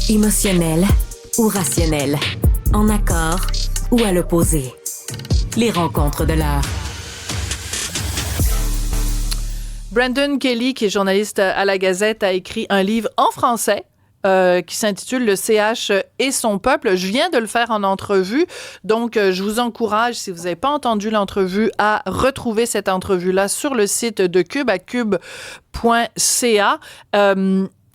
Émotionnel ou rationnel, en accord ou à l'opposé. Les rencontres de l'heure. Brandon Kelly, qui est journaliste à la Gazette, a écrit un livre en français qui s'intitule « Le CH et son peuple ». Je viens de le faire en entrevue, donc je vous encourage, si vous n'avez pas entendu l'entrevue, à retrouver cette entrevue-là sur le site de Cube, à cube.ca.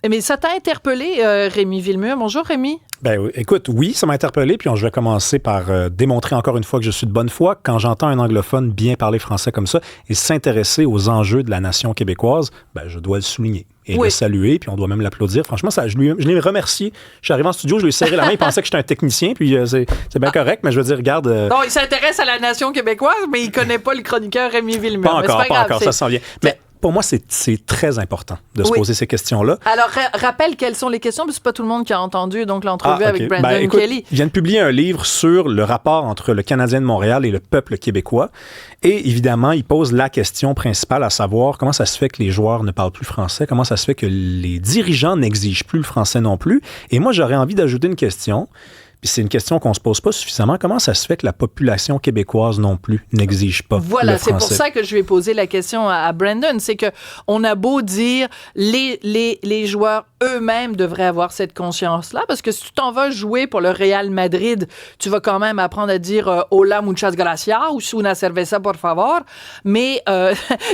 Mais ça t'a interpellé, Rémi Villemur. Bonjour, Rémi. Ben, écoute, oui, ça m'a interpellé, puis je vais commencer par démontrer encore une fois que je suis de bonne foi. Quand j'entends un anglophone bien parler français comme ça et s'intéresser aux enjeux de la nation québécoise, ben, je dois le souligner et le saluer, puis on doit même l'applaudir. Franchement, je l'ai remercié. Je suis arrivé en studio, je lui ai serré la main, il pensait que j'étais un technicien, puis c'est bien correct, mais je veux dire, regarde... Non, il s'intéresse à la nation québécoise, mais il connaît pas le chroniqueur Rémi Villemur. Pas encore, ça s'en vient. Mais pour moi, c'est très important de se poser ces questions-là. Alors, rappelle quelles sont les questions, parce que c'est pas tout le monde qui a entendu donc l'entrevue avec Brandon Kelly. Il vient de publier un livre sur le rapport entre le Canadien de Montréal et le peuple québécois. Et évidemment, il pose la question principale, à savoir comment ça se fait que les joueurs ne parlent plus français, comment ça se fait que les dirigeants n'exigent plus le français non plus. Et moi, j'aurais envie d'ajouter une question. Puis c'est une question qu'on se pose pas suffisamment. Comment ça se fait que la population québécoise non plus n'exige pas le français? Voilà, c'est pour ça que je vais poser la question à Brandon. C'est que on a beau dire les joueurs eux-mêmes devraient avoir cette conscience-là, parce que si tu t'en vas jouer pour le Real Madrid, tu vas quand même apprendre à dire hola, muchas gracias ou una cerveza por favor. Mais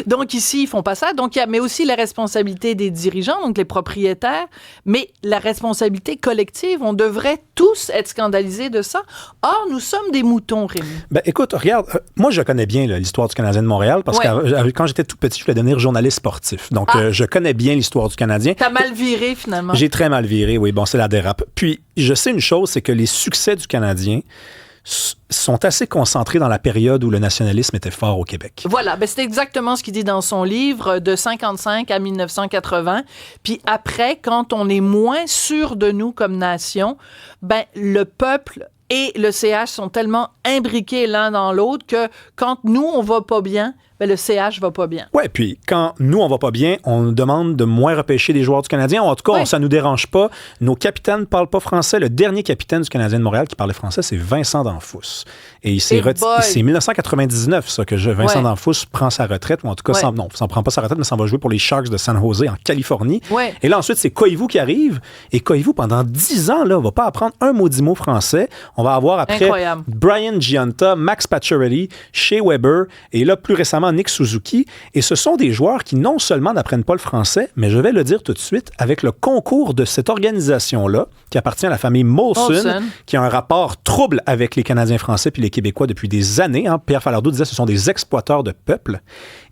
donc ici ils font pas ça. Donc il y a mais aussi la responsabilité des dirigeants, donc les propriétaires, mais la responsabilité collective. On devrait tous être scandalisés de ça. Or, nous sommes des moutons, Rémi. Ben, écoute, regarde, moi, je connais bien l'histoire du Canadien de Montréal parce que quand j'étais tout petit, je voulais devenir journaliste sportif. Donc, je connais bien l'histoire du Canadien. T'as mal viré, finalement. J'ai très mal viré, oui. Bon, c'est la dérape. Puis, je sais une chose, c'est que les succès du Canadien sont assez concentrés dans la période où le nationalisme était fort au Québec. Voilà, ben c'est exactement ce qu'il dit dans son livre, de 55 à 1980. Puis après, quand on est moins sûr de nous comme nation, ben le peuple et le CH sont tellement imbriqués l'un dans l'autre que quand nous, on va pas bien, ben le CH va pas bien. Oui, puis quand nous, on va pas bien, on nous demande de moins repêcher des joueurs du Canadien. En tout cas, ça nous dérange pas. Nos capitaines ne parlent pas français. Le dernier capitaine du Canadien de Montréal qui parlait français, c'est Vincent D'Anfous. Et c'est 1999, ça, que Vincent D'Anfous prend sa retraite, ou en tout cas, non, s'en prend pas sa retraite, mais s'en va jouer pour les Sharks de San Jose en Californie. Ouais. Et là, ensuite, c'est Koivu qui arrive. Et Koivu, pendant 10 ans, là, va pas apprendre un maudit mot français. On va avoir après Brian Giunta, Max Pacioretty, Shea Weber, et là, plus récemment, Nick Suzuki. Et ce sont des joueurs qui non seulement n'apprennent pas le français, mais je vais le dire tout de suite, avec le concours de cette organisation-là, qui appartient à la famille Molson, qui a un rapport trouble avec les Canadiens français puis les Québécois depuis des années. Hein. Pierre Falardeau disait que ce sont des exploiteurs de peuple.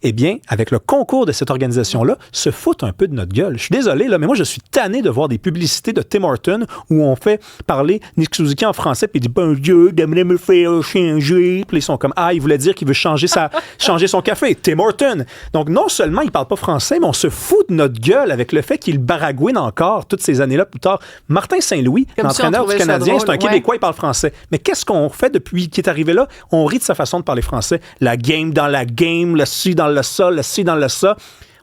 Eh bien, avec le concours de cette organisation-là, se foutent un peu de notre gueule. Je suis désolé, là, mais moi, je suis tanné de voir des publicités de Tim Hortons où on fait parler Nick Suzuki en français puis il dit « Bon Dieu, j'aimerais me faire changer ». Puis ils sont comme « Ah, il voulait dire qu'il veut changer son café. Tim Hortons ». Donc, non seulement il parle pas français, mais on se fout de notre gueule avec le fait qu'il baragouine encore toutes ces années-là plus tard. Martin Saint-Louis, l'entraîneur du Canadien, c'est un Québécois, il parle français. Mais qu'est-ce qu'on fait depuis qu'il est arrivé là? On rit de sa façon de parler français. La game dans la game, le ci dans le ça, le ci dans le ça.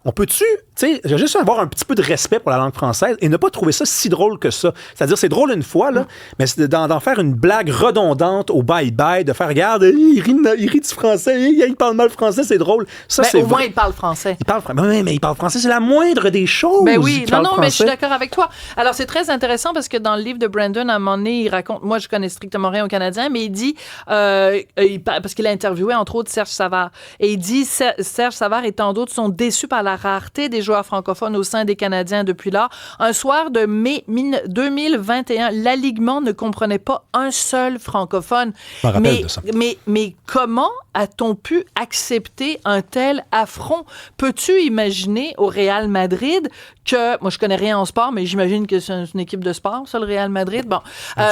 On peut-tu, tu sais, juste avoir un petit peu de respect pour la langue française et ne pas trouver ça si drôle que ça. C'est-à-dire, c'est drôle une fois, là, mais c'est d'en faire une blague redondante au bye-bye, de faire, regarde, il rit du français, il parle mal français, c'est drôle. Ça, au moins, il parle français. Il parle français. Oui, mais il parle français, c'est la moindre des choses. Ben oui, non, mais je suis d'accord avec toi. Alors, c'est très intéressant parce que dans le livre de Brandon, à un moment donné, il raconte, moi, je connais strictement rien au Canadien, mais il dit, parce qu'il a interviewé, entre autres, Serge Savard, et il dit, Serge Savard et tant d'autres sont déçus par la rareté des joueurs francophones au sein des Canadiens depuis lors. Un soir de mai 2021, l'alignement ne comprenait pas un seul francophone. Je me rappelle de ça. Mais comment a-t-on pu accepter un tel affront? Peux-tu imaginer au Real Madrid que, moi je connais rien en sport, mais j'imagine que c'est une équipe de sport, ça, le Real Madrid. Bon,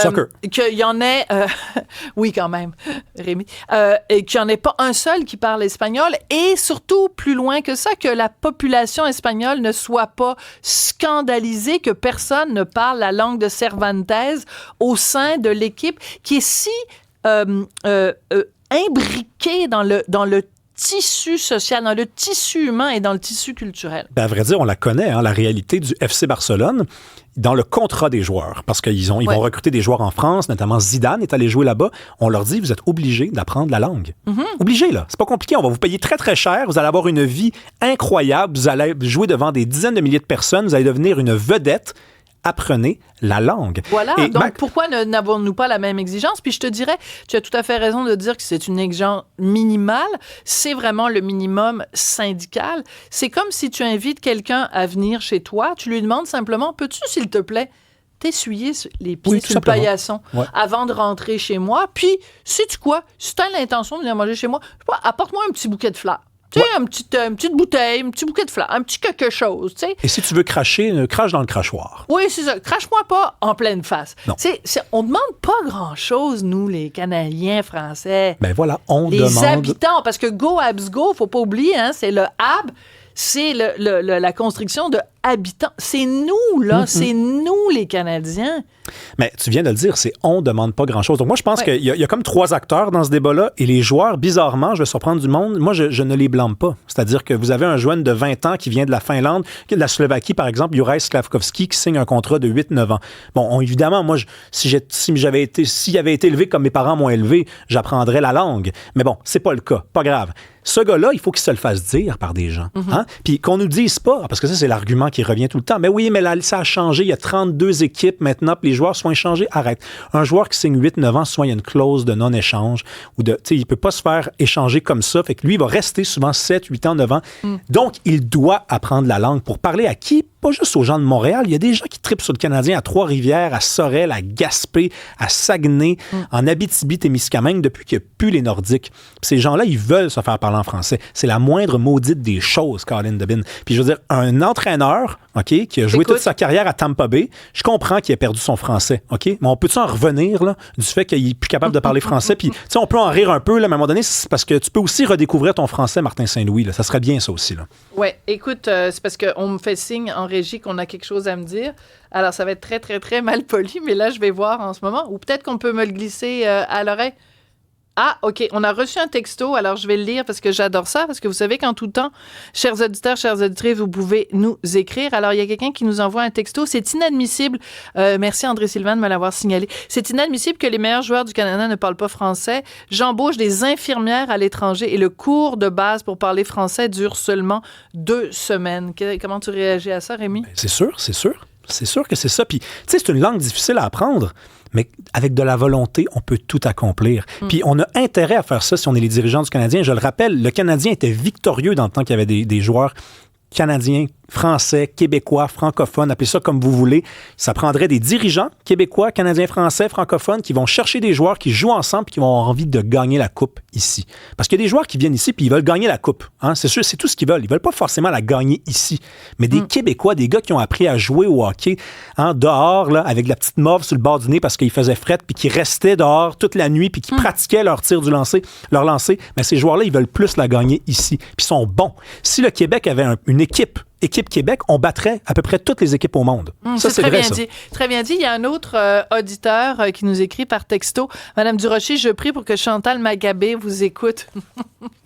soccer. Qu'il y en ait, oui quand même, Rémi, et qu'il n'y en ait pas un seul qui parle espagnol, et surtout, plus loin que ça, que la population espagnole ne soit pas scandalisée, que personne ne parle la langue de Cervantes au sein de l'équipe qui est si imbriquée dans le tissu social, dans le tissu humain et dans le tissu culturel. Ben, à vrai dire, on la connaît, hein, la réalité du FC Barcelone, dans le contrat des joueurs, parce qu'ils vont recruter des joueurs en France, notamment Zidane est allé jouer là-bas. On leur dit, vous êtes obligés d'apprendre la langue. Obligés, là. C'est pas compliqué. On va vous payer très, très cher. Vous allez avoir une vie incroyable. Vous allez jouer devant des dizaines de milliers de personnes. Vous allez devenir une vedette. Apprenez la langue. Voilà, et donc pourquoi n'avons-nous pas la même exigence? Puis je te dirais, tu as tout à fait raison de dire que c'est une exigence minimale, c'est vraiment le minimum syndical. C'est comme si tu invites quelqu'un à venir chez toi, tu lui demandes simplement, peux-tu, s'il te plaît, t'essuyer les pieds sur le paillasson avant de rentrer chez moi? Puis, sais-tu quoi? Si tu as l'intention de venir manger chez moi, apporte-moi un petit bouquet de fleurs. Tu sais, une petite bouteille, un petit bouquet de fleurs, un petit quelque chose, tu sais. Et si tu veux cracher, crache dans le crachoir. Oui, c'est ça. Crache-moi pas en pleine face. Non. On demande pas grand-chose, nous, les Canadiens français. Ben voilà, on demande... Les habitants, parce que Go Habs Go, faut pas oublier, hein, c'est le hab, c'est la construction de habitants. C'est nous, là. C'est nous, les Canadiens. Mais tu viens de le dire, on demande pas grand-chose. Donc moi, je pense qu'il y a comme 3 acteurs dans ce débat-là et les joueurs, bizarrement, je vais surprendre du monde, moi, je ne les blâme pas. C'est-à-dire que vous avez un jeune de 20 ans qui vient de la Finlande, de la Slovaquie, par exemple, Juraj Slavkovski, qui signe un contrat de 8-9 ans. Bon, évidemment, moi, s'il avait été élevé comme mes parents m'ont élevé, j'apprendrais la langue. Mais bon, c'est pas le cas. Pas grave. Ce gars-là, il faut qu'il se le fasse dire par des gens. Hein? Puis qu'on nous dise pas, parce que ça, c'est l'argument qui revient tout le temps. Mais oui, mais là, ça a changé. Il y a 32 équipes maintenant, puis les joueurs sont échangés. Arrête. Un joueur qui signe 8-9 ans, souvent, il y a une clause de non-échange. Ou il ne peut pas se faire échanger comme ça. Fait que lui, il va rester souvent 7, 8 ans, 9 ans. Donc, il doit apprendre la langue pour parler à qui? Pas juste aux gens de Montréal. Il y a des gens qui trippent sur le Canadien à Trois-Rivières, à Sorel, à Gaspé, à Saguenay, en Abitibi-Témiscamingue, depuis qu'il n'y a plus les Nordiques. Puis ces gens-là, ils veulent se faire parler en français. C'est la moindre maudite des choses, Colin Dubin. Puis je veux dire, un entraîneur, OK, qui a joué toute sa carrière à Tampa Bay, je comprends qu'il a perdu son français, OK? Mais on peut-tu en revenir, là, du fait qu'il est plus capable de parler français? Puis, tu sais, on peut en rire un peu, là, mais à un moment donné, c'est parce que tu peux aussi redécouvrir ton français, Martin Saint-Louis, là. Ça serait bien, ça aussi, là. Oui, écoute, c'est parce qu'on me fait signe en régie qu'on a quelque chose à me dire. Alors, ça va être très, très, très mal poli, mais là, je vais voir en ce moment. Ou peut-être qu'on peut me le glisser à l'oreille. Ah, OK. On a reçu un texto, alors je vais le lire parce que j'adore ça, parce que vous savez qu'en tout temps, chers auditeurs, chères auditrices, vous pouvez nous écrire. Alors, il y a quelqu'un qui nous envoie un texto. C'est inadmissible. Merci André Sylvain de me l'avoir signalé. C'est inadmissible que les meilleurs joueurs du Canada ne parlent pas français. J'embauche des infirmières à l'étranger et le cours de base pour parler français dure seulement 2 semaines. Comment tu réagis à ça, Rémi? C'est sûr. C'est sûr que c'est ça. Puis, tu sais, c'est une langue difficile à apprendre. Mais avec de la volonté, on peut tout accomplir. Puis on a intérêt à faire ça si on est les dirigeants du Canadien. Je le rappelle, le Canadien était victorieux dans le temps qu'il y avait des joueurs canadiens, français, québécois, francophones, appelez ça comme vous voulez. Ça prendrait des dirigeants québécois, canadiens, français, francophones qui vont chercher des joueurs qui jouent ensemble et qui vont avoir envie de gagner la coupe ici. Parce qu'il y a des joueurs qui viennent ici puis ils veulent gagner la coupe. Hein? C'est sûr, c'est tout ce qu'ils veulent. Ils veulent pas forcément la gagner ici. Mais des Québécois, des gars qui ont appris à jouer au hockey dehors, là, avec la petite mauve sur le bord du nez parce qu'il faisait fret puis qui restaient dehors toute la nuit puis qui pratiquaient leur tir du lancer, leur lancer. Mais ces joueurs-là, ils veulent plus la gagner ici. Puis ils sont bons. Si le Québec avait une équipe Québec, on battrait à peu près toutes les équipes au monde. Ça, c'est très vrai, bien ça. dit. Très bien dit. Il y a un autre auditeur qui nous écrit par texto. Madame Durocher, je prie pour que Chantal Maccabé vous écoute.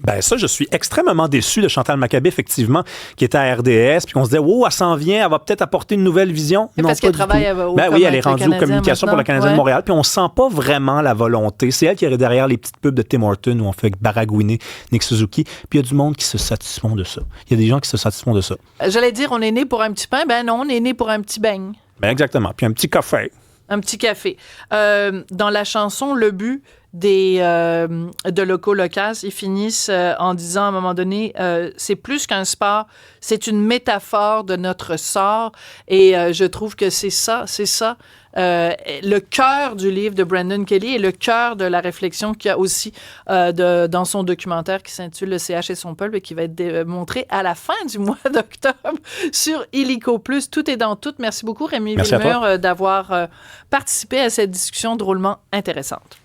Ben ça, je suis extrêmement déçu de Chantal Maccabé, effectivement, qui était à RDS, puis on se disait, oh, elle s'en vient, elle va peut-être apporter une nouvelle vision. Non, parce qu'elle travaille au oui, elle est rendue aux communications maintenant. pour le Canadien de Montréal, puis on sent pas vraiment la volonté. C'est elle qui est derrière les petites pubs de Tim Hortons où on fait baragouiner Nick Suzuki, puis il y a du monde qui se satisfont de ça. Il y a des gens qui se satisfont de ça. J'allais dire, on est né pour un petit pain. Ben non, on est né pour un petit beigne. Ben exactement. Puis un petit café. Un petit café. Dans la chanson Le But de Loco Locas, ils finissent en disant à un moment donné, c'est plus qu'un sport, c'est une métaphore de notre sort. Et je trouve que c'est ça. Le cœur du livre de Brandon Kelly et le cœur de la réflexion qu'il y a aussi dans son documentaire qui s'intitule Le CH et son peuple et qui va être montré à la fin du mois d'octobre sur Illico+. Tout est dans tout. Merci beaucoup, Rémi Villemur, d'avoir participé à cette discussion drôlement intéressante.